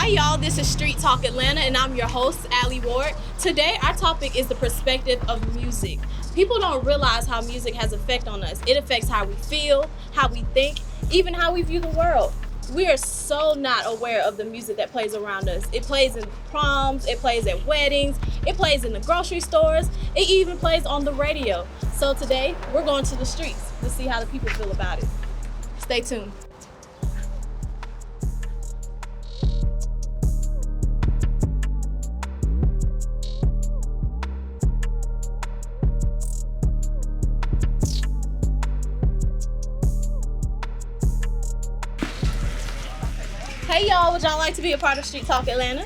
Hi y'all, this is Street Talk Atlanta and I'm your host, Allie Ward. Today our topic is the perspective of music. People don't realize how music has effect on us. It affects how we feel, how we think, even how we view the world. We are so not aware of the music that plays around us. It plays in proms, it plays at weddings, it plays in the grocery stores, it even plays on the radio. So today we're going to the streets to see how the people feel about it. Stay tuned. Hey y'all, would y'all like to be a part of Street Talk Atlanta?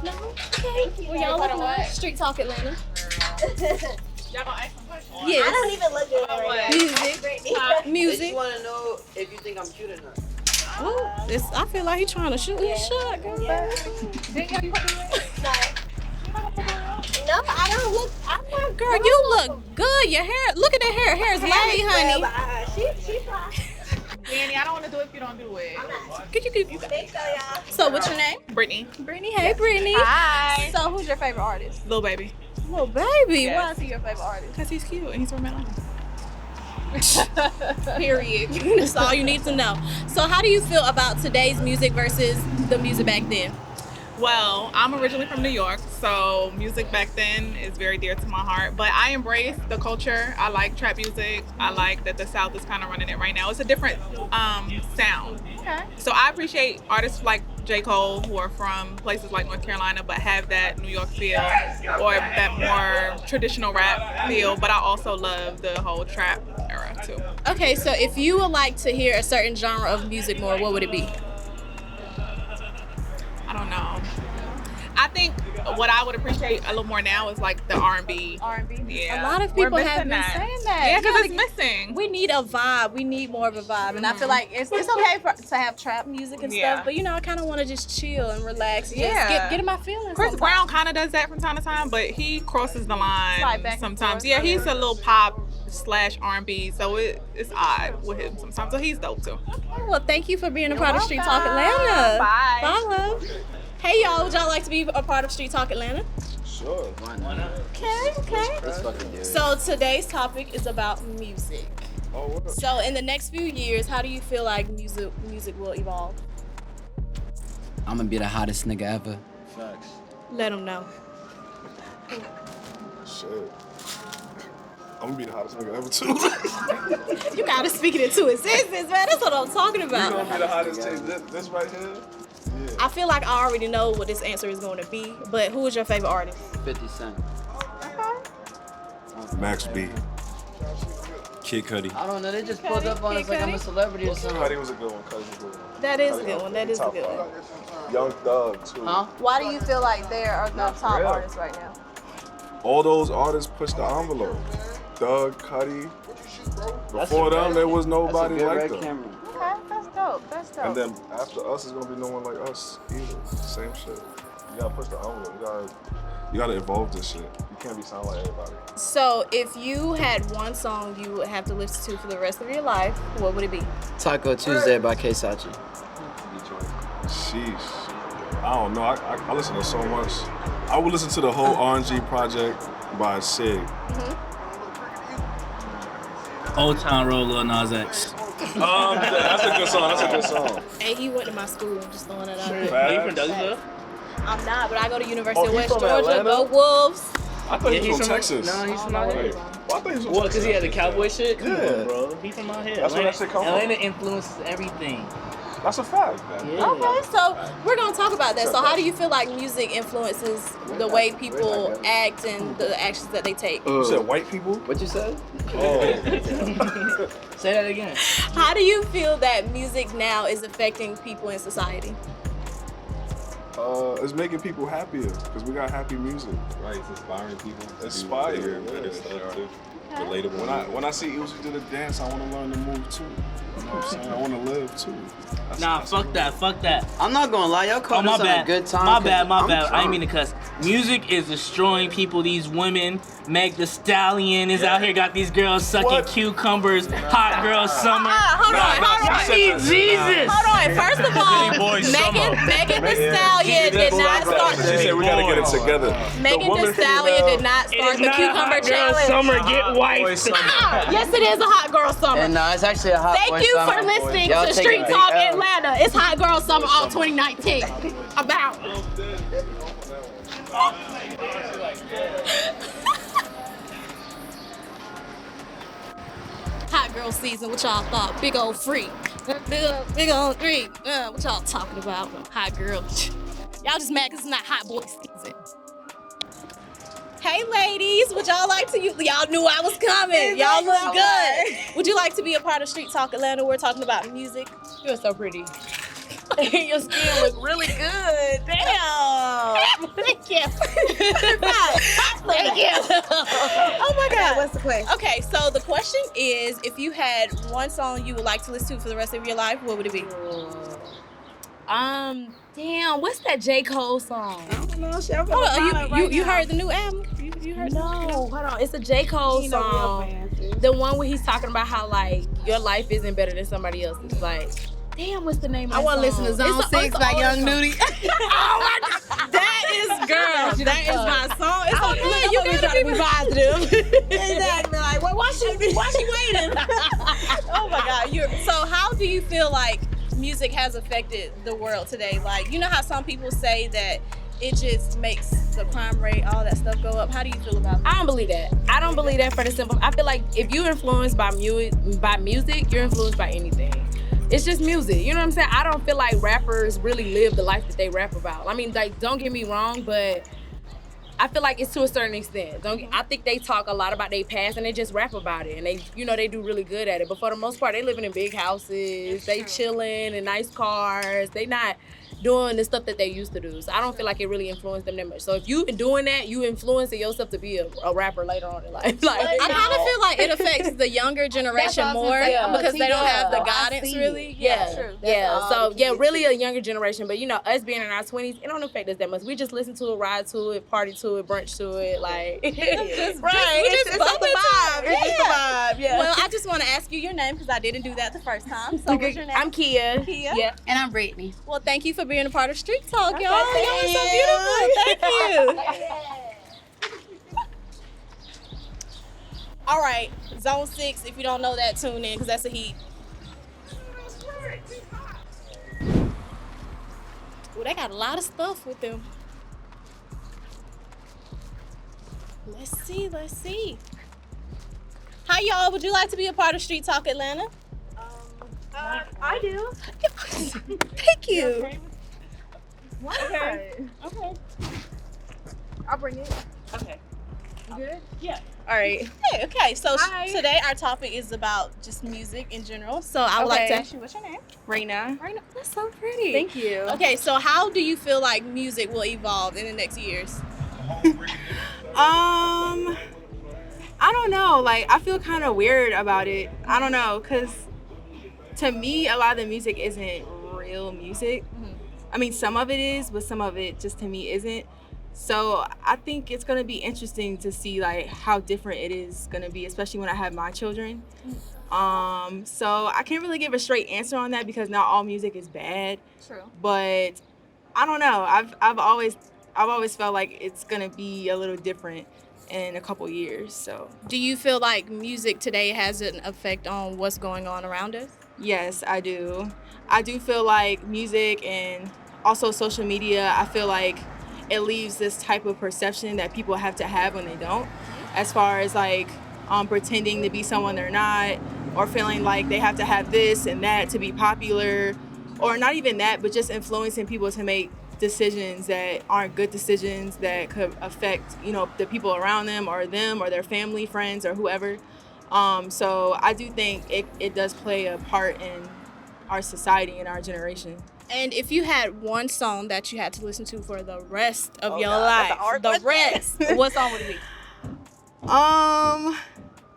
No? Okay. Well, y'all look like Street Talk Atlanta. Y'all gonna ask some questions? Yes. I don't even look good right now. Music. Music. I just want to know if you think I'm cute or not. Oh, I feel like he's trying to shoot his shot, girl. Yeah. No, I don't look. I'm not. Girl, you look good. Your hair, look at that hair. Hair is laid, honey. She fine. Danny, I don't want to do it if you don't do it. You Think so, y'all. So, what's your name? Brittany. Brittany. Hey, Brittany. Hi. So, who's your favorite artist? Little baby. Little baby. Yes. Why is he your favorite artist? Because he's cute and he's from Atlanta. Period. That's all you need to know. So, how do you feel about today's music versus the music back then? Well, I'm originally from New York, so music back then is very dear to my heart. But I embrace the culture. I like trap music. I like that the South is kind of running it right now. It's a different sound. Okay. So I appreciate artists like J. Cole who are from places like North Carolina but have that New York feel or that more traditional rap feel. But I also love the whole trap era too. Okay, so if you would like to hear a certain genre of music more, what would it be? I don't know. I think what I would appreciate a little more now is like the R&B. R&B. Yeah. A lot of We're people have missing been that. saying that. Yeah, because it's missing. We need a vibe. We need more of a vibe, and I feel like it's okay to have trap music and Yeah. stuff, but I kind of want to just chill and relax. Just Yeah. get in my feelings. Chris sometimes. Brown kind of does that from time to time, but he crosses the line Slide back and sometimes. forth. Yeah, he's a little pop / R&B, so it's odd with him sometimes. So he's dope too. Well, thank you for being a part of Street Talk Atlanta. Bye. Bye, love. Hey, y'all. Would y'all like to be a part of Street Talk Atlanta? Sure. Why not? Okay. Let's fucking do it. So today's topic is about music. Oh, what up? So in the next few years, how do you feel like music will evolve? I'm gonna be the hottest nigga ever. Facts. Let them know. Shit. I'm gonna be the hottest nigga ever too. You gotta speak it into existence, man. That's what I'm talking You about. gonna be the hottest thing. This right here? Yeah. I feel like I already know what this answer is going to be, but who is your favorite artist? 50 Cent. Max B. Kid Cudi. I don't know, they just pulled up on us like I'm a celebrity or something. Cudi was a good one. Cudi was a good one. That is a Cudi good was one. That is a top good one. five. Young Thug too. Huh? Why do you feel like they are the top real. artists right now? All those artists pushed the envelope. Thug, Cudi. Before a them, red- there was That's a nobody good like red them. camera. Okay, that's dope. That's dope. And then after us, it's gonna be no one like us either. Same shit. You gotta push the envelope. You gotta evolve this shit. You can't be sound like everybody. So if you had one song you would have to listen to for the rest of your life, what would it be? Taco Tuesday by K Sachi. Sheesh. I don't know. I listen to so much. I would listen to the whole RNG project by Sig. Old Town Road, Lil Nas X. That's a good song. That's a good song. Hey, he went to my school. I'm just throwing it out there. Facts. Are you from Douglasville? I'm not, but I go to University Oh, of he West from Georgia. Atlanta? Go Wolves. I thought Yeah, he was from Texas. No, he's from out Wait, here. well, I thought he was from What? Texas. Because he had the cowboy shit? Come Yeah. on, bro. He from out here. That's where that shit come from. Atlanta influences everything. That's a fact, man. Yeah. Okay, so we're gonna talk about that. So how do you feel like music influences the way people act and the actions that they take? You said white people? What you said? Oh. Say that again. How do you feel that music now is affecting people in society? It's making people happier because we got happy music. Right, it's inspiring people. To Inspire, do yeah. better stuff too. Relatable. When I see Uzi do the dance, I want to learn to move too. You know what I'm saying? I want to live too. Nah, fuck that. I'm not gonna lie, y'all Oh, caught my us on bad. a good time. My 'cause bad. I'm I drunk. ain't mean to cuss. Music is destroying people. These women, Meg the Stallion is out here, got these girls sucking What? cucumbers. Hot girl summer. Hold on. Sweet Jesus. Hold on. Okay, first of all, Megan Thee Stallion did not start. She said we gotta get it together. Megan Thee Stallion did not start the cucumber challenge. Summer, get white. Yes, it is a hot girl summer. And no, it's actually a hot boy Thank you summer. for listening Y'all to take Street a big Talk L. Atlanta. It's Hot Girl Summer all 2019. About. Hot girl season, what y'all thought? Big old freak. Big old freak. What y'all talking about? Hot girl. Y'all just mad because it's not hot boy season. Hey ladies, would y'all like to, y'all knew I was coming. Y'all look good. Would you like to be a part of Street Talk Atlanta? We're talking about music. You're so pretty. Your skin look really good. Damn. Thank you. Thank you. Oh my God. What's the question? Okay, so the question is, if you had one song you would like to listen to for the rest of your life, what would it be? Damn, what's that J. Cole song? I don't know. Hold on, you heard the new album? You heard? No, hold on. It's a J. Cole song. The one where he's talking about how like your life isn't better than somebody else's. Like, damn, what's the name of that I want to song? listen to Zone 6 by Young Nudie. Oh my God. That is girl. That is my song. It's okay. You gotta be positive. Exactly. Like, why she waiting? Oh my God. So how do you feel like music has affected the world today? Like, you know how some people say that it just makes the crime rate, all that stuff go up. How do you feel about that? I don't believe that. I don't believe that for the simple. I feel like if you're influenced by music, you're influenced by anything. It's just music. You know what I'm saying? I don't feel like rappers really live the life that they rap about. I mean, like, don't get me wrong, but I feel like it's to a certain extent. I think they talk a lot about their past and they just rap about it, and they do really good at it. But for the most part, they living in big houses, they chilling in nice cars. They not doing the stuff that they used to do. So I don't feel like it really influenced them that much. So if you doing that, you influencing yourself to be a rapper later on in life. Like, I kind of feel like it affects the younger generation more because they don't have the guidance really. Yeah, true. Yeah. So yeah, really a younger generation. But you know, us being in our 20s, it don't affect us that much. We just listen to it, ride to it, party to it, brunch to it, like We just bump into it. It's just the vibe. Yeah. Well, I just want to ask you your name because I didn't do that the first time. So what's your name? I'm Kia. Kia. Yeah. And I'm Brittany. Well, thank you for being a part of Street Talk, y'all. Y'all are so beautiful. Thank you. All right, Zone 6. If you don't know that, tune in because that's a heat. Well, they got a lot of stuff with them. Let's see. Hi, y'all. Would you like to be a part of Street Talk Atlanta? I do. Thank you. Okay. I'll bring it. Okay. You good? Yeah. All right. Hey, okay. So today our topic is about just music in general. So I would like to ask you, what's your name? Raina. Raina. That's so pretty. Thank you. Okay. So how do you feel like music will evolve in the next years? I don't know. Like, I feel kind of weird about it. I don't know, because to me, a lot of the music isn't real music. Mm-hmm. I mean, some of it is, but some of it just to me isn't. So I think it's going to be interesting to see, like, how different it is going to be, especially when I have my children. So I can't really give a straight answer on that because not all music is bad. True. But I don't know. I've always felt like it's going to be a little different in a couple years. So Do you feel like music today has an effect on what's going on around us? yes, I do. I do feel like music and also social media, I feel like it leaves this type of perception that people have to have when they don't, as far as like pretending to be someone they're not, or feeling like they have to have this and that to be popular, or not even that, but just influencing people to make decisions that aren't good decisions that could affect, you know, the people around them or their family, friends, or whoever. So I do think it does play a part in our society and our generation. And if you had one song that you had to listen to for the rest of your life, what song would it be?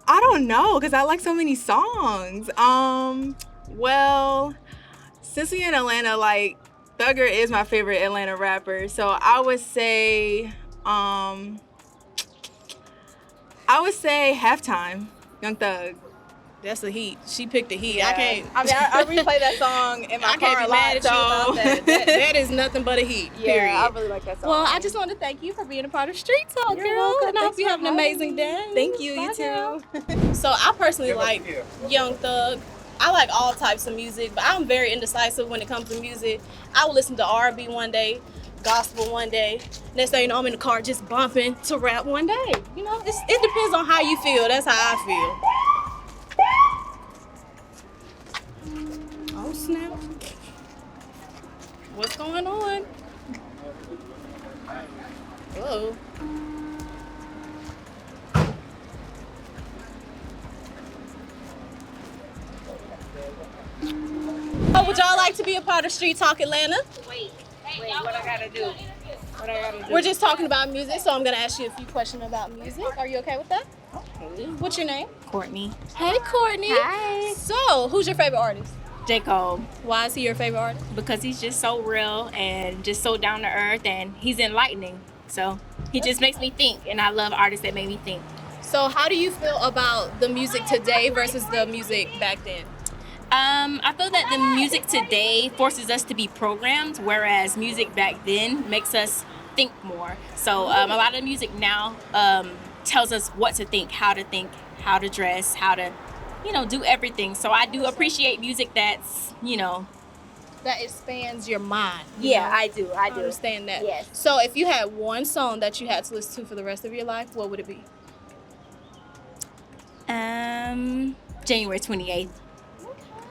I don't know, because I like so many songs. Well, since we in Atlanta, like, Thugger is my favorite Atlanta rapper. So I would say Halftime, Young Thug. That's the heat. She picked the heat. I can't. I mean, I replay that song in my I car can't a be lot. mad at you about So that. That is nothing but a heat. Period. yeah, I really like that song. Well, I just want to thank you for being a part of Street Talk, You're girl. welcome. And I hope Thanks you for have an having amazing me. day. Thank you. Bye, You girl. too. So I personally like Young Thug. I like all types of music, but I'm very indecisive when it comes to music. I will listen to R&B one day, gospel one day. Next thing you know, I'm in the car just bumping to rap one day. You know, it depends on how you feel. That's how I feel. Oh, snap. What's going on? Whoa. Oh, would y'all like to be a part of Street Talk Atlanta? Wait, what I gotta do? What I gotta do? We're just talking about music, so I'm gonna ask you a few questions about music. Are you okay with that? Okay. What's your name? Courtney. Hey, Courtney. Hi. So, who's your favorite artist? J. Cole, Why is he your favorite artist? because he's just so real and just so down to earth, and he's enlightening. So he just makes me think, and I love artists that make me think. So, how do you feel about the music today versus the music back then? I feel that the music today forces us to be programmed, whereas music back then makes us think more. So a lot of music now tells us what to think, how to dress, how to, do everything. So I do appreciate music that's, That expands your mind. I do. I understand that. Yes. So, if you had one song that you had to listen to for the rest of your life, what would it be? January 28th.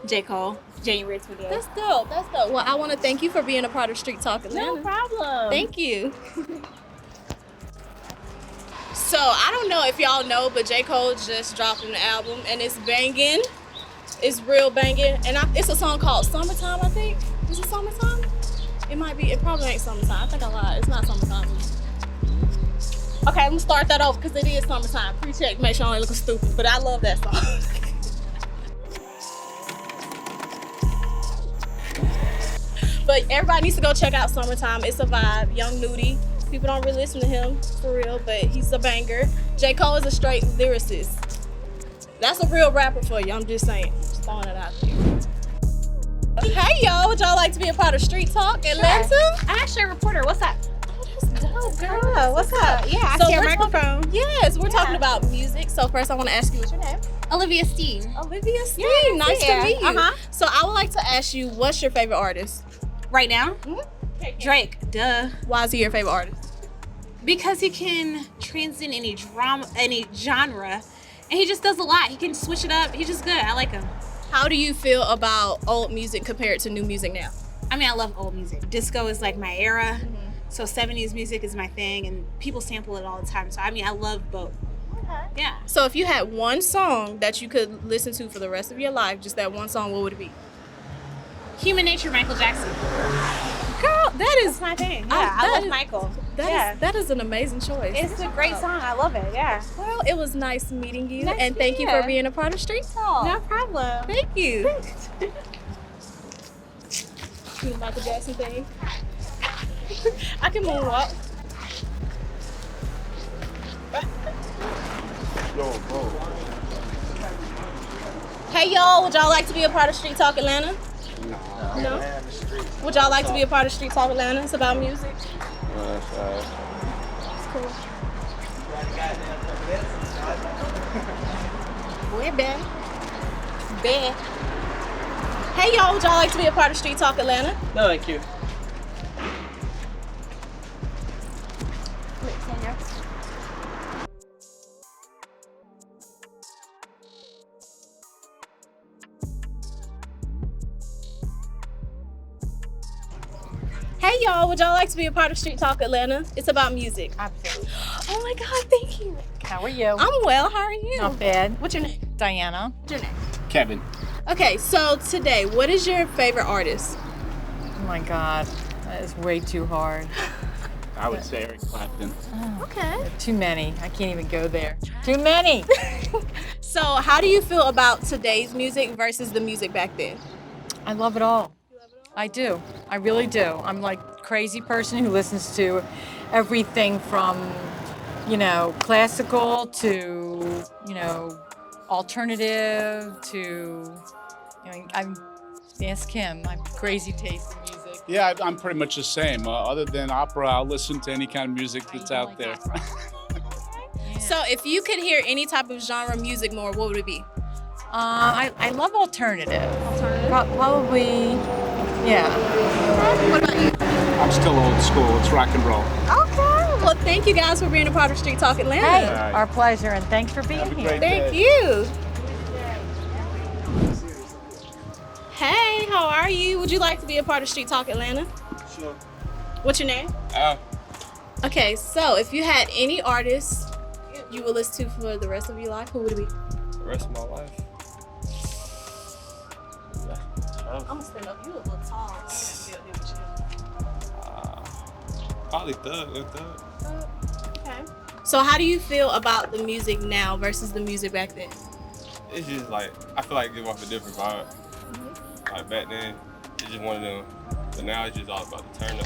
J. Cole, January 28th. That's dope. That's dope. Well, I want to thank you for being a part of Street Talk Atlanta. No problem. Thank you. So, I don't know if y'all know, but J. Cole just dropped an album, and it's banging. It's real banging. And it's a song called Summertime, I think. Is it Summertime? It might be. It probably ain't Summertime. I think I lied. It's not Summertime. Okay, I'm going to start that over because it is Summertime. Pre-check, make sure I ain't looking stupid. But I love that song. But everybody needs to go check out Summertime. It's a vibe. Young Nudie. People don't really listen to him for real, but he's a banger. J. Cole is a straight lyricist. That's a real rapper for you. I'm just saying. Just throwing it out there. Hey, y'all. Would y'all like to be a part of Street Talk Atlanta? Sure. I'm actually a reporter. What's up? Oh, that's dope, girl. Oh, what's up? Yeah, I So see a we're microphone. Yes, we're talking about music. So first I want to ask you, what's your name? Olivia Steen. Olivia Steen. Yes, Nice yeah. to meet you. Uh-huh. So I would like to ask you, what's your favorite artist? Right now, Mm-hmm. Drake, duh. Why is he your favorite artist? Because he can transcend any drama, any genre, and he just does a lot. He can switch it up. He's just good. I like him. How do you feel about old music compared to new music now? I mean, I love old music. Disco is like my era, so 70s music is my thing, and people sample it all the time. So I mean, I love both. Okay. Yeah. So if you had one song that you could listen to for the rest of your life, just that one song, what would it be? Human Nature, Michael Jackson. Girl, that is That's my thing. I- Yeah, I that love is- Michael. that Yeah. is that is an amazing choice. It's a great song. I love it. Yeah. Well, it was nice meeting you, Nice and thank you meeting for you. being a part of Street Talk. No problem. Thank you. Do the Michael Jackson thing. I can moonwalk. Yo, bro. Hey y'all, would y'all like to be a part of Street Talk Atlanta? No. Would y'all like to be a part of Street Talk Atlanta? It's about music. It's cool. We're back. Back. Hey y'all, would y'all like to be a part of Street Talk Atlanta? No, thank you. Hey y'all, would y'all like to be a part of Street Talk Atlanta? It's about music. Absolutely. Oh my God, thank you. How are you? I'm well, how are you? Not bad. What's your name? Diana. What's your name? Kevin. Okay, so today, what is your favorite artist? Oh my God. That is way too hard. I would say Eric Clapton. Okay. Too many. I can't even go there. Too many. So how do you feel about today's music versus the music back then? I love it all. I do. I really do. I'm like a crazy person who listens to everything from, classical to, alternative to, I'm ask Kim. I'm crazy taste in music. Yeah, I'm pretty much the same. Other than opera, I'll listen to any kind of music that's out there. So if you could hear any type of genre of music more, what would it be? I love alternative. Probably, yeah. What about you? I'm still old school. It's rock and roll. Okay. Well, thank you guys for being a part of Street Talk Atlanta. Hey, our pleasure, and thanks for being here. Thank you. Hey, how are you? Would you like to be a part of Street Talk Atlanta? Sure. What's your name? Okay, so if you had any artist you would listen to for the rest of your life, who would it be? The rest of my life. I'm gonna stand up. You a little tall. Probably Thug. Okay. So how do you feel about the music now versus the music back then? It's just like, I feel like it give off a different vibe. Like back then, it's just one of them. But now it's just all about the turn up.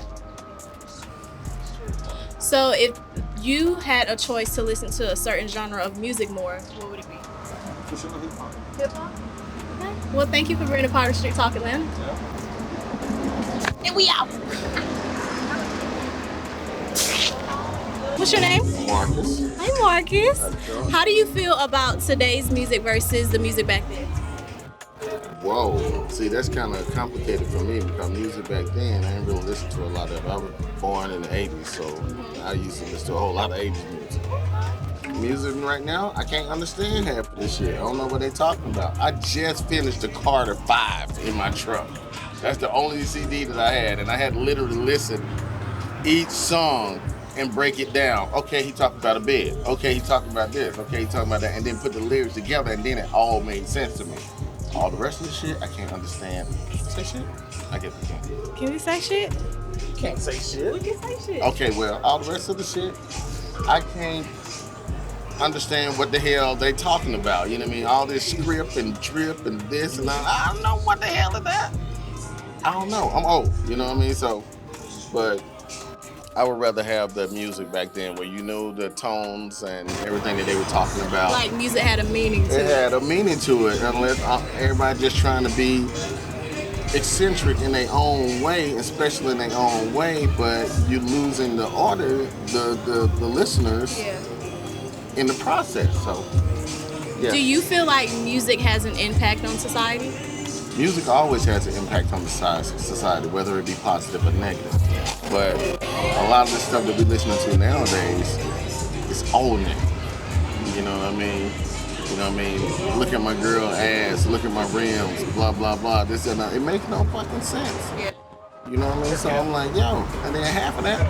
So if you had a choice to listen to a certain genre of music more, what would it be? For sure, hip hop. Hip hop? Okay. Well, thank you for being a part of Street Talk Atlanta. Yeah. And we out. What's your name? Marcus. Hi, Marcus. How do you feel about today's music versus the music back then? Whoa, see, that's kind of complicated for me because music back then, I didn't really listen to a lot of it. I was born in the 80s, so I used to listen to a whole lot of 80s music. Music right now, I can't understand half of this shit. I don't know what they're talking about. I just finished the Carter 5 in my truck. That's the only CD that I had, and I had to literally listen each song and break it down. Okay, he talking about a bed. Okay, he talking about this. Okay, he talking about that, and then put the lyrics together, and then it all made sense to me. All the rest of the shit, I can't understand. Say shit? I guess we can't. Can we say shit? Can't say shit. We can say shit. Okay, well, all the rest of the shit, I can't understand what the hell they talking about. You know what I mean? All this script and drip and this and that. I don't know what the hell is that. I don't know. I'm old. You know what I mean? So, but I would rather have the music back then where you knew the tones and everything that they were talking about. Like music had a meaning to it. It had a meaning to it, unless everybody just trying to be eccentric in their own way, especially in their own way, but you're losing the audience, the listeners in the process. So, yeah. Do you feel like music has an impact on society? Music always has an impact on the society, whether it be positive or negative. But a lot of the stuff that we're listening to nowadays is owning it. You know what I mean? You know what I mean? Look at my girl ass, look at my rims, blah, blah, blah, this and that. It makes no fucking sense. Yeah. You know what I mean? So I'm like, yo, and then half of that,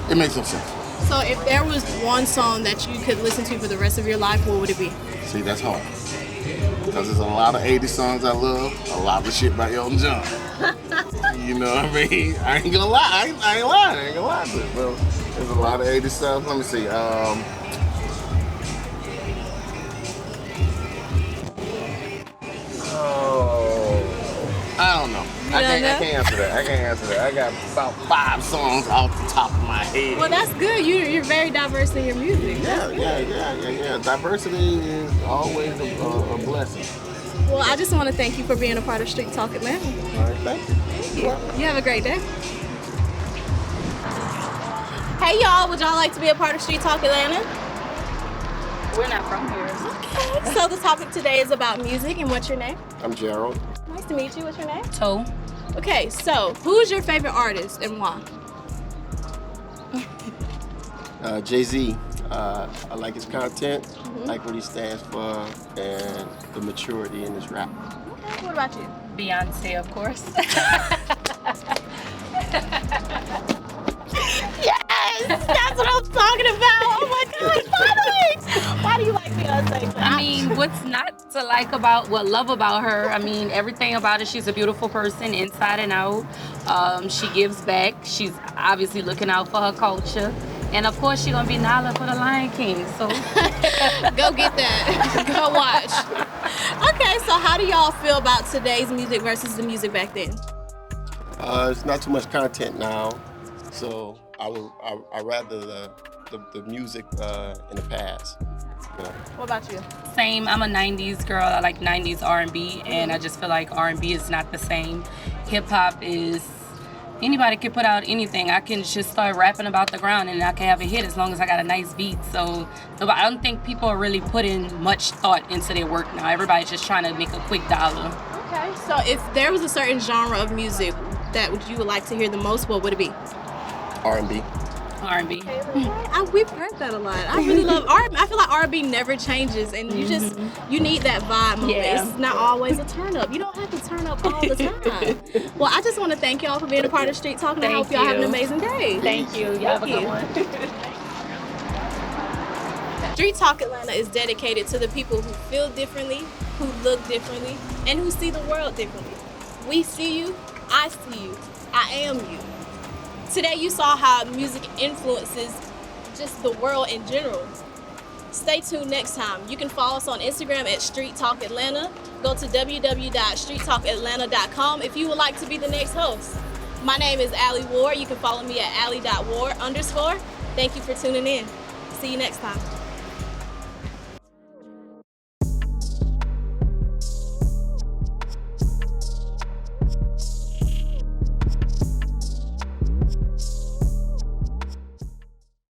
it makes no sense. So if there was one song that you could listen to for the rest of your life, what would it be? See, that's hard. Because there's a lot of 80s songs I love, a lot of shit by Elton John. You know what I mean? I ain't gonna lie, I ain't gonna lie to it, bro. There's a lot of 80s stuff. Let me see. I don't know. I can't answer that. I got about 5 songs off the top of my head. Well, that's good. You're very diverse in your music. Yeah. Diversity is always a blessing. Well, I just want to thank you for being a part of Street Talk Atlanta. All right, thank you. You have a great day. Hey, y'all. Would y'all like to be a part of Street Talk Atlanta? We're not from here. Okay. So the topic today is about music, and what's your name? I'm Gerald. Nice to meet you. What's your name? Toe. Okay, so who's your favorite artist and why? Jay-Z. I like his content, like what he stands for, and the maturity in his rap. Okay, what about you? Beyonce, of course. Yes, that's what I'm talking about. Oh my God, finally! Why do you like Beyonce? I mean, what's not to like love about her? I mean, everything about it. She's a beautiful person inside and out. She gives back. She's obviously looking out for her culture. And of course, she's gonna be Nala for the Lion King. So go get that. Go watch. Okay, so how do y'all feel about today's music versus the music back then? It's not too much content now, so I rather the music in the past. What about you? Same. I'm a 90s girl. I like 90s R&B, and I just feel like R&B is not the same. Hip hop is anybody can put out anything. I can just start rapping about the ground and I can have a hit as long as I got a nice beat. So I don't think people are really putting much thought into their work now. Everybody's just trying to make a quick dollar. Okay. So if there was a certain genre of music that you would like to hear the most, what would it be? R&B. R&B. We've heard that a lot. I really love R&B. I feel like R&B never changes, and you need that vibe moment. Yeah. It's not always a turn up. You don't have to turn up all the time. Well, I just want to thank y'all for being a part of Street Talk, and I hope y'all have an amazing day. Thank you. Y'all have a good one. Street Talk Atlanta is dedicated to the people who feel differently, who look differently, and who see the world differently. We see you, I see you, I am you. Today you saw how music influences just the world in general. Stay tuned next time. You can follow us on Instagram at Street Talk Atlanta. Go to www.streettalkatlanta.com if you would like to be the next host. My name is Allie Ward. You can follow me at allie.ward_. Thank you for tuning in. See you next time.